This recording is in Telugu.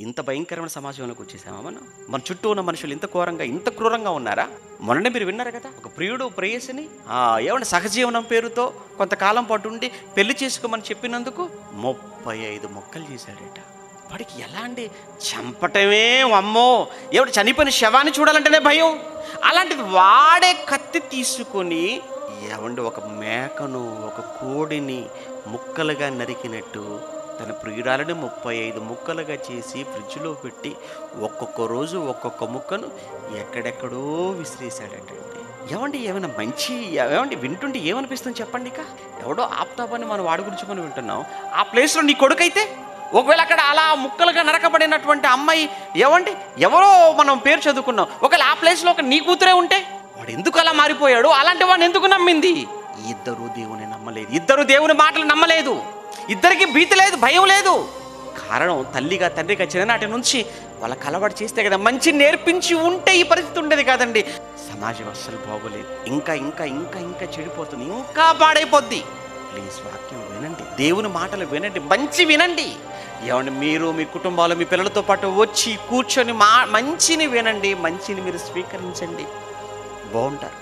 ఇంత భయంకరమైన సమాజంలోకి వచ్చేసామా మనం? మన చుట్టూ ఉన్న మనుషులు ఇంత ఘోరంగా, ఇంత క్రూరంగా ఉన్నారా? మొన్ననే మీరు విన్నారు కదా, ఒక ప్రియుడు ప్రేయసిని ఏమంటే సహజీవనం పేరుతో కొంతకాలం పాటు ఉండి పెళ్లి చేసుకోమని చెప్పినందుకు 35 మొక్కలు చేశాడట. వాడికి ఎలా అండి? చంపటమే అమ్మో, ఏమిటి చనిపోయిన శవాన్ని చూడాలంటేనే భయం. అలాంటిది వాడే కత్తి తీసుకొని ఏమండి ఒక మేకను, ఒక కోడిని ముక్కలుగా నరికినట్టు తన ప్రియురాలని 35 ముక్కలుగా చేసి ఫ్రిడ్జ్లో పెట్టి ఒక్కొక్క రోజు ఒక్కొక్క ముక్కను ఎక్కడెక్కడో విసిరేశాడటండి. ఏమైనా మంచి ఏమండి వింటుంటే ఏమనిపిస్తుంది చెప్పండి? ఇక ఎవడో ఆప్తాపని మనం వాడి గురించి మనం వింటున్నాం. ఆ ప్లేస్లో నీ కొడుకైతే, ఒకవేళ అక్కడ అలా ముక్కలుగా నరకబడినటువంటి అమ్మాయి ఎవరో మనం పేరు చదువుకున్నాం, ఒకవేళ ఆ ప్లేస్లో ఒక నీ కూతురే ఉంటే వాడు ఎందుకు అలా మారిపోయాడు? అలాంటి వాడిని ఎందుకు నమ్మింది? ఇద్దరు దేవుని నమ్మలేదు, ఇద్దరు దేవుని మాటలు నమ్మలేదు, ఇద్దరికి భీతి లేదు, భయం లేదు. కారణం తల్లిగా తండ్రిగా చిన్ననాటి నుంచి వాళ్ళ కలవాడు చేస్తే కదా, మంచి నేర్పించి ఉంటే ఈ పరిస్థితి ఉండేది కాదండి. సమాజం అస్సలు బాగోలేదు, ఇంకా ఇంకా ఇంకా ఇంకా చెడిపోతుంది, ఇంకా పాడైపోద్ది. ప్లీజ్ వాక్యం వినండి, దేవుని మాటలు వినండి, మంచి వినండి. ఏమండి మీరు మీ కుటుంబాలు మీ పిల్లలతో పాటు వచ్చి కూర్చొని మంచిని వినండి, మంచిని మీరు స్వీకరించండి, బాగుంటారు.